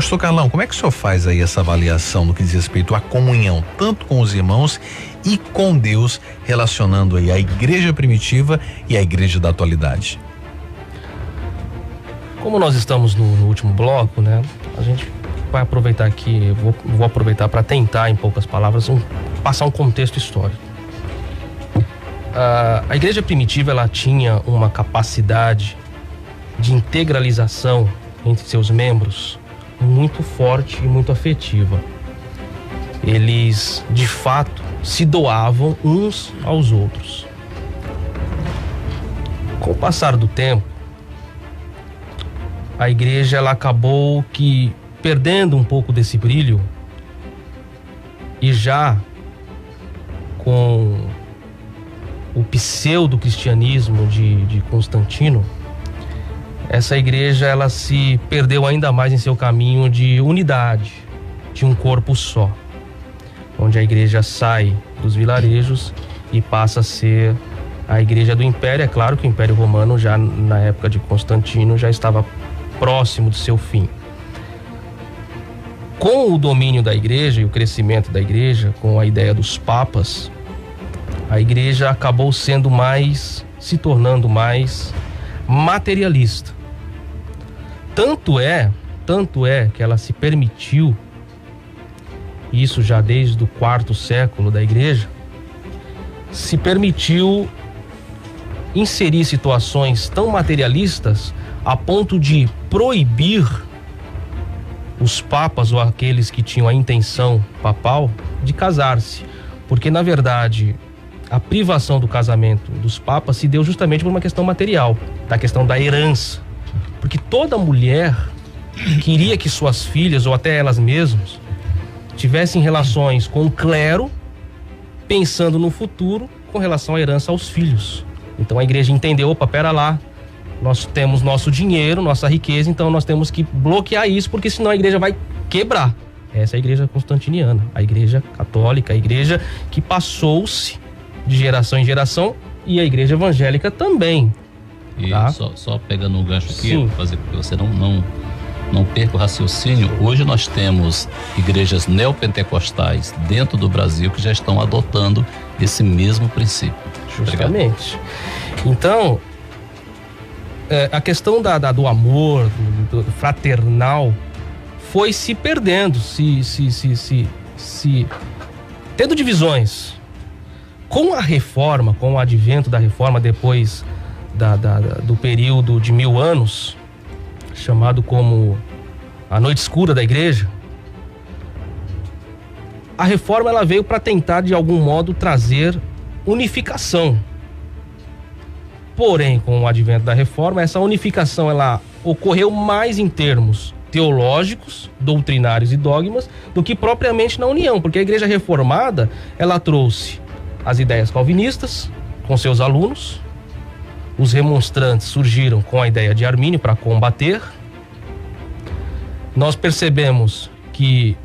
Pastor Carlão, como é que o senhor faz aí essa avaliação no que diz respeito à comunhão, tanto com os irmãos e com Deus, relacionando aí a igreja primitiva e a igreja da atualidade? Como nós estamos no último bloco, né? A gente vai aproveitar aqui, vou aproveitar para tentar, em poucas palavras, passar um contexto histórico. A igreja primitiva, ela tinha uma capacidade de integralização entre seus membros muito forte e muito afetiva. Eles, de fato, se doavam uns aos outros. Com o passar do tempo, a igreja ela acabou que perdendo um pouco desse brilho, e já com o pseudo-cristianismo de Constantino, essa igreja ela se perdeu ainda mais em seu caminho de unidade, de um corpo só, onde a igreja sai dos vilarejos e passa a ser a igreja do Império. É claro que o Império Romano, já na época de Constantino, já estava próximo do seu fim. Com o domínio da igreja e o crescimento da igreja, com a ideia dos papas, a igreja acabou se tornando mais materialista. Tanto é que ela se permitiu, isso já desde o quarto século da igreja, se permitiu inserir situações tão materialistas a ponto de proibir os papas ou aqueles que tinham a intenção papal de casar-se. Porque, na verdade, a privação do casamento dos papas se deu justamente por uma questão material, da questão da herança. Porque toda mulher queria que suas filhas, ou até elas mesmas, tivessem relações com o clero, pensando no futuro com relação à herança aos filhos. Então a igreja entendeu, opa, pera lá, nós temos nosso dinheiro, nossa riqueza, então nós temos que bloquear isso, porque senão a igreja vai quebrar. Essa é a igreja constantiniana, a igreja católica, a igreja que passou-se de geração em geração, e a igreja evangélica também. E tá? só pegando um gancho aqui, fazer com que você não perca o raciocínio. Hoje nós temos igrejas neopentecostais dentro do Brasil que já estão adotando esse mesmo princípio. Justamente. Então, a questão do amor, do fraternal, foi se perdendo, tendo divisões. Com a reforma, com o advento da reforma depois do período de 1000 anos, chamado como a noite escura da igreja, a reforma ela veio para tentar de algum modo trazer unificação. Porém, com o advento da reforma, essa unificação ela ocorreu mais em termos teológicos, doutrinários e dogmas, do que propriamente na união, porque a igreja reformada ela trouxe as ideias calvinistas com seus alunos. Os remonstrantes surgiram com a ideia de Armínio para combater. Nós percebemos que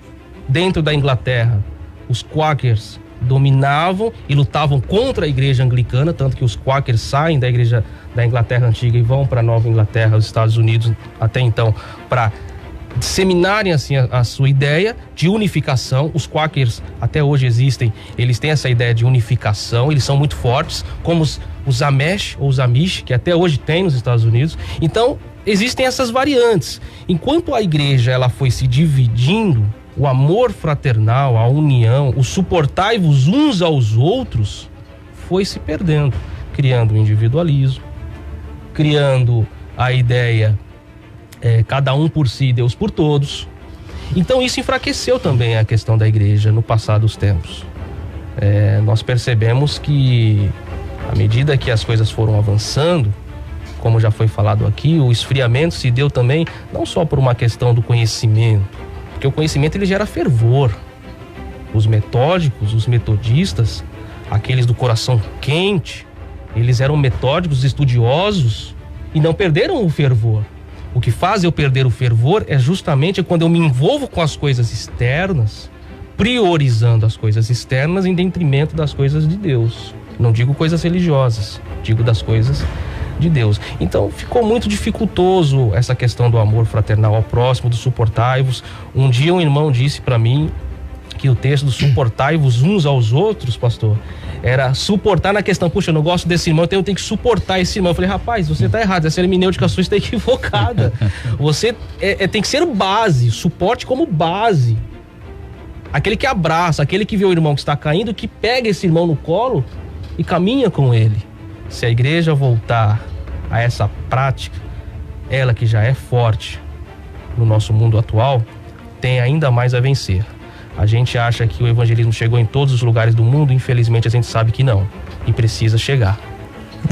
dentro da Inglaterra os quakers dominavam e lutavam contra a igreja anglicana, tanto que os quakers saem da igreja da Inglaterra antiga e vão para a Nova Inglaterra, os Estados Unidos até então, para disseminarem assim a sua ideia de unificação. Os quakers até hoje existem, eles têm essa ideia de unificação, eles são muito fortes, como os Amish ou os Amish, que até hoje tem nos Estados Unidos. Então existem essas variantes. Enquanto a igreja ela foi se dividindo, o amor fraternal, a união, o suportai-vos uns aos outros foi se perdendo, criando o individualismo, criando a ideia cada um por si, Deus por todos. Então isso enfraqueceu também a questão da igreja no passar dos tempos. Nós percebemos que à medida que as coisas foram avançando, como já foi falado aqui, o esfriamento se deu também não só por uma questão do conhecimento, porque o conhecimento ele gera fervor. Os metódicos, os metodistas, aqueles do coração quente, eles eram metódicos, estudiosos e não perderam o fervor. O que faz eu perder o fervor é justamente quando eu me envolvo com as coisas externas, priorizando as coisas externas em detrimento das coisas de Deus. Não digo coisas religiosas, digo das coisas de Deus. Então ficou muito dificultoso essa questão do amor fraternal ao próximo, do suportai-vos. Um dia um irmão disse para mim que o texto do suportai-vos uns aos outros, pastor, era suportar na questão, puxa, eu não gosto desse irmão, então eu tenho que suportar esse irmão. Eu falei, rapaz, você tá errado, essa hermenêutica sua está equivocada. Você tem que ser base, suporte como base. Aquele que abraça, aquele que vê o irmão que está caindo, que pega esse irmão no colo e caminha com ele. Se a igreja voltar a essa prática, ela que já é forte no nosso mundo atual, tem ainda mais a vencer. A gente acha que o evangelismo chegou em todos os lugares do mundo, infelizmente a gente sabe que não, e precisa chegar.